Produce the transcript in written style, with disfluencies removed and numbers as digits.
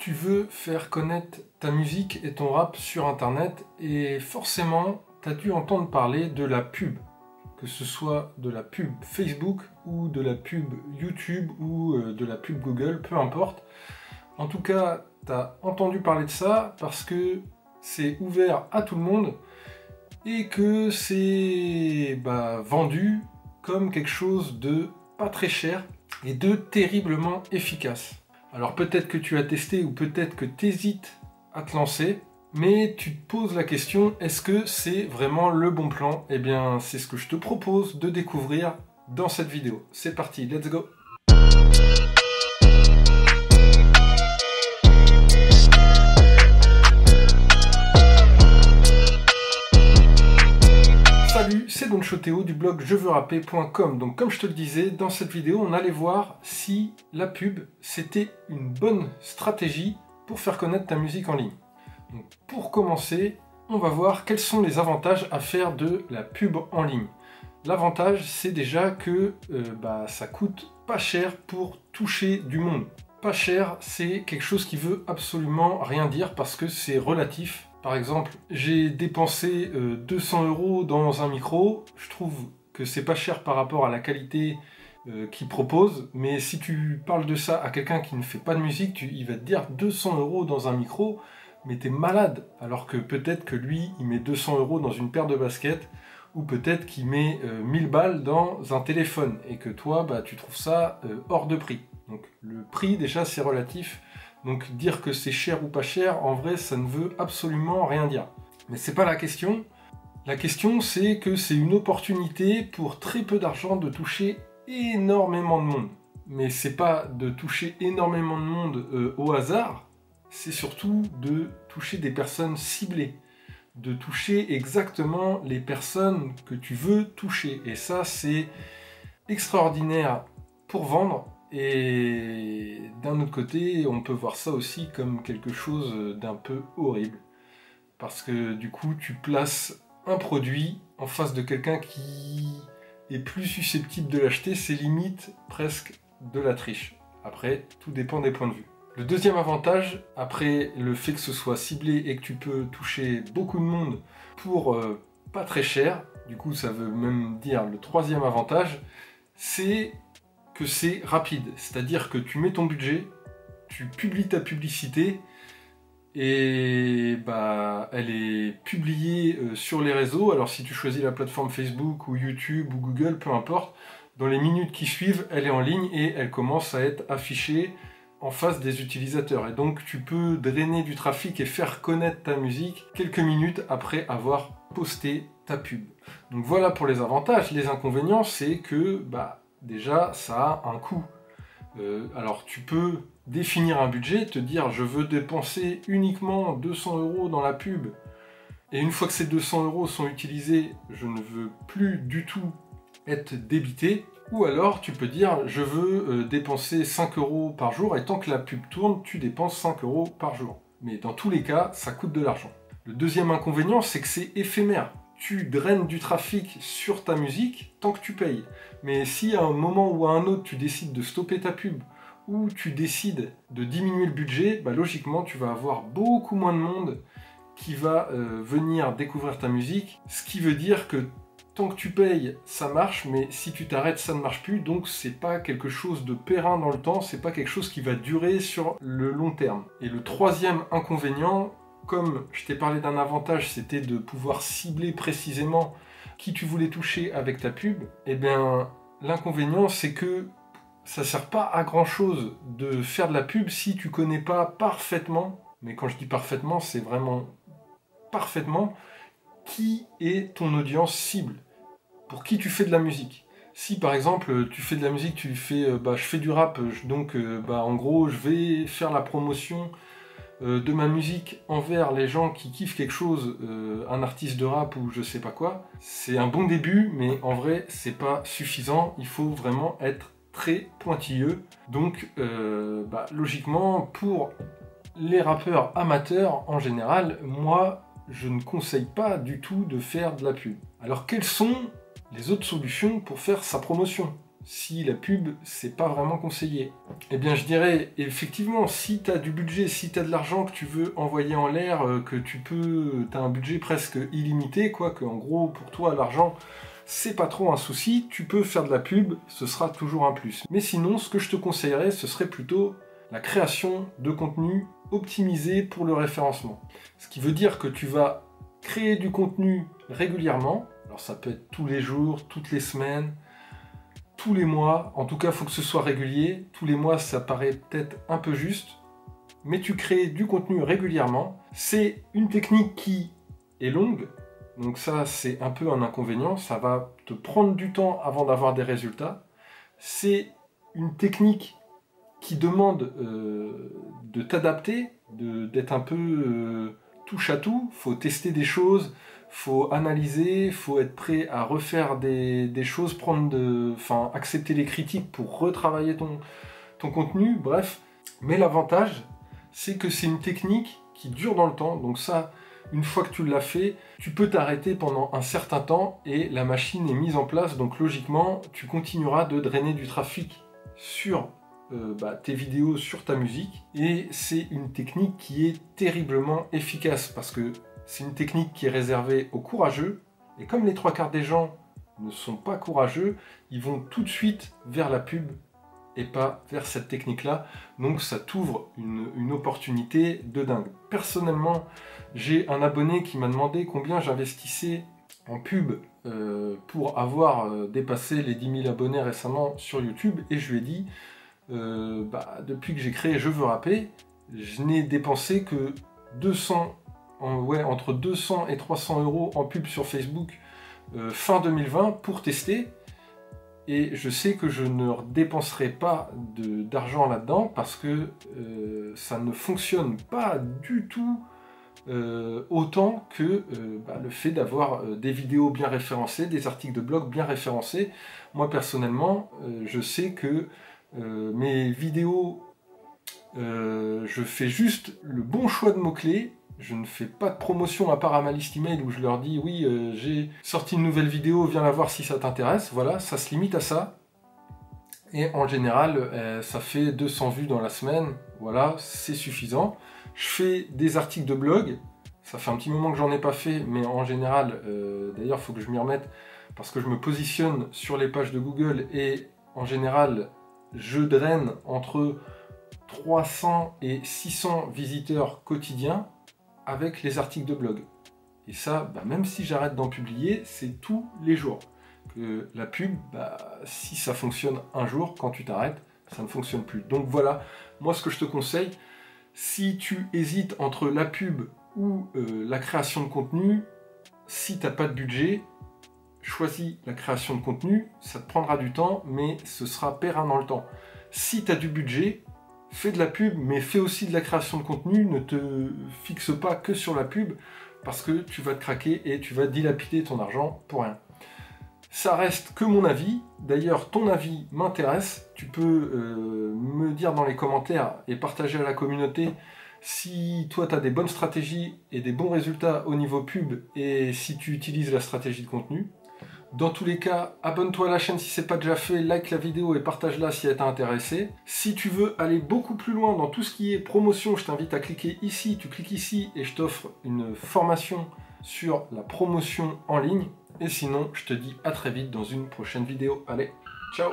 Tu veux faire connaître ta musique et ton rap sur internet et forcément tu as dû entendre parler de la pub, que ce soit de la pub Facebook ou de la pub YouTube ou de la pub Google, peu importe. En tout cas, tu as entendu parler de ça parce que c'est ouvert à tout le monde et que c'est vendu comme quelque chose de pas très cher et de terriblement efficace. Alors peut-être que tu as testé ou peut-être que tu hésites à te lancer, mais tu te poses la question, est-ce que c'est vraiment le bon plan? Eh bien, c'est ce que je te propose de découvrir dans cette vidéo. C'est parti, let's go! Salut, c'est Don Choteo du blog jeveuxrapper.com. Donc comme je te le disais, dans cette vidéo, on allait voir si la pub, c'était une bonne stratégie pour faire connaître ta musique en ligne. Donc pour commencer, on va voir quels sont les avantages à faire de la pub en ligne. L'avantage, c'est déjà que ça coûte pas cher pour toucher du monde. Pas cher, c'est quelque chose qui veut absolument rien dire parce que c'est relatif. Par exemple, j'ai dépensé 200 € dans un micro. Je trouve que c'est pas cher par rapport à la qualité qu'il propose. Mais si tu parles de ça à quelqu'un qui ne fait pas de musique, il va te dire 200 € dans un micro, mais t'es malade. Alors que peut-être que lui, il met 200 € dans une paire de baskets, ou peut-être qu'il met 1000 balles dans un téléphone, et que toi, tu trouves ça hors de prix. Donc le prix, déjà, c'est relatif. Donc dire que c'est cher ou pas cher, en vrai, ça ne veut absolument rien dire. Mais c'est pas la question. La question, c'est que c'est une opportunité pour très peu d'argent de toucher énormément de monde. Mais c'est pas de toucher énormément de monde au hasard, c'est surtout de toucher des personnes ciblées, de toucher exactement les personnes que tu veux toucher. Et ça, c'est extraordinaire pour vendre. Et d'un autre côté, on peut voir ça aussi comme quelque chose d'un peu horrible. Parce que du coup, tu places un produit en face de quelqu'un qui est plus susceptible de l'acheter, c'est limite presque de la triche. Après, tout dépend des points de vue. Le deuxième avantage, après le fait que ce soit ciblé et que tu peux toucher beaucoup de monde pour pas très cher, du coup ça veut même dire le troisième avantage, c'est que c'est rapide. C'est-à-dire que tu mets ton budget, tu publies ta publicité et elle est publiée sur les réseaux. Alors si tu choisis la plateforme Facebook ou YouTube ou Google, peu importe, dans les minutes qui suivent, elle est en ligne et elle commence à être affichée en face des utilisateurs. Et donc tu peux drainer du trafic et faire connaître ta musique quelques minutes après avoir posté ta pub. Donc voilà pour les avantages. Les inconvénients, c'est que déjà ça a un coût. Alors tu peux définir un budget, te dire je veux dépenser uniquement 200 € dans la pub, et une fois que ces 200 € sont utilisés, je ne veux plus du tout être débité. Ou alors tu peux dire je veux dépenser 5 € par jour, et tant que la pub tourne, tu dépenses 5 € par jour. Mais dans tous les cas, ça coûte de l'argent. Le deuxième inconvénient, c'est que c'est éphémère. Tu draines du trafic sur ta musique tant que tu payes. Mais si à un moment ou à un autre, tu décides de stopper ta pub ou tu décides de diminuer le budget, logiquement, tu vas avoir beaucoup moins de monde qui va venir découvrir ta musique. Ce qui veut dire que tant que tu payes, ça marche, mais si tu t'arrêtes, ça ne marche plus. Donc c'est pas quelque chose de périn dans le temps, c'est pas quelque chose qui va durer sur le long terme. Et le troisième inconvénient, comme je t'ai parlé d'un avantage, c'était de pouvoir cibler précisément qui tu voulais toucher avec ta pub, eh bien l'inconvénient, c'est que ça sert pas à grand chose de faire de la pub si tu connais pas parfaitement, mais quand je dis parfaitement, c'est vraiment parfaitement, qui est ton audience cible, pour qui tu fais de la musique. Si par exemple tu fais de la musique, tu fais je fais du rap, donc en gros je vais faire la promotion de ma musique envers les gens qui kiffent quelque chose, un artiste de rap ou je sais pas quoi, c'est un bon début, mais en vrai c'est pas suffisant, il faut vraiment être très pointilleux. Donc logiquement, pour les rappeurs amateurs en général, moi je ne conseille pas du tout de faire de la pub. Alors quelles sont les autres solutions pour faire sa promotion? si la pub, c'est pas vraiment conseillé. Eh bien, je dirais, effectivement, si tu as du budget, si tu as de l'argent que tu veux envoyer en l'air, que tu as un budget presque illimité, quoi, que en gros, pour toi, l'argent, c'est pas trop un souci, tu peux faire de la pub, ce sera toujours un plus. Mais sinon, ce que je te conseillerais, ce serait plutôt la création de contenu optimisé pour le référencement. Ce qui veut dire que tu vas créer du contenu régulièrement, alors ça peut être tous les jours, toutes les semaines, tous les mois, en tout cas il faut que ce soit régulier, tous les mois ça paraît peut-être un peu juste, mais tu crées du contenu régulièrement. C'est une technique qui est longue, donc ça c'est un peu un inconvénient, ça va te prendre du temps avant d'avoir des résultats. C'est une technique qui demande de t'adapter, d'être un peu touche à tout, il faut tester des choses, faut analyser, faut être prêt à refaire des choses, accepter les critiques pour retravailler ton contenu, bref. Mais l'avantage, c'est que c'est une technique qui dure dans le temps, donc ça, une fois que tu l'as fait, tu peux t'arrêter pendant un certain temps et la machine est mise en place, donc logiquement, tu continueras de drainer du trafic sur tes vidéos, sur ta musique, et c'est une technique qui est terriblement efficace parce que c'est une technique qui est réservée aux courageux, et comme les 3/4 des gens ne sont pas courageux, ils vont tout de suite vers la pub et pas vers cette technique-là, donc ça t'ouvre une opportunité de dingue. Personnellement, j'ai un abonné qui m'a demandé combien j'investissais en pub pour avoir dépassé les 10 000 abonnés récemment sur YouTube, et je lui ai dit depuis que j'ai créé Je veux rapper, je n'ai dépensé que entre 200 et 300 € en pub sur Facebook fin 2020 pour tester, et je sais que je ne dépenserai pas d'argent là-dedans parce que ça ne fonctionne pas du tout autant que le fait d'avoir des vidéos bien référencées, des articles de blog bien référencés. Moi personnellement, je sais que mes vidéos, je fais juste le bon choix de mots-clés, je ne fais pas de promotion à part à ma liste email où je leur dis oui, j'ai sorti une nouvelle vidéo, viens la voir si ça t'intéresse. Voilà, ça se limite à ça. Et en général, ça fait 200 vues dans la semaine, voilà, c'est suffisant. Je fais des articles de blog, ça fait un petit moment que j'en ai pas fait, mais en général, d'ailleurs il faut que je m'y remette, parce que je me positionne sur les pages de Google, et en général, je draine entre 300 et 600 visiteurs quotidiens avec les articles de blog. Et ça, même si j'arrête d'en publier, c'est tous les jours. Que la pub, si ça fonctionne un jour, quand tu t'arrêtes, ça ne fonctionne plus. Donc voilà, moi ce que je te conseille, si tu hésites entre la pub ou la création de contenu, si tu n'as pas de budget, choisis la création de contenu, ça te prendra du temps, mais ce sera périn dans le temps. Si tu as du budget, fais de la pub, mais fais aussi de la création de contenu, ne te fixe pas que sur la pub, parce que tu vas te craquer et tu vas dilapider ton argent pour rien. Ça reste que mon avis, d'ailleurs ton avis m'intéresse, tu peux me dire dans les commentaires et partager à la communauté si toi tu as des bonnes stratégies et des bons résultats au niveau pub, et si tu utilises la stratégie de contenu. Dans tous les cas, abonne-toi à la chaîne si ce n'est pas déjà fait, like la vidéo et partage-la si elle t'a intéressé. Si tu veux aller beaucoup plus loin dans tout ce qui est promotion, je t'invite à cliquer ici, tu cliques ici et je t'offre une formation sur la promotion en ligne. Et sinon, je te dis à très vite dans une prochaine vidéo. Allez, ciao!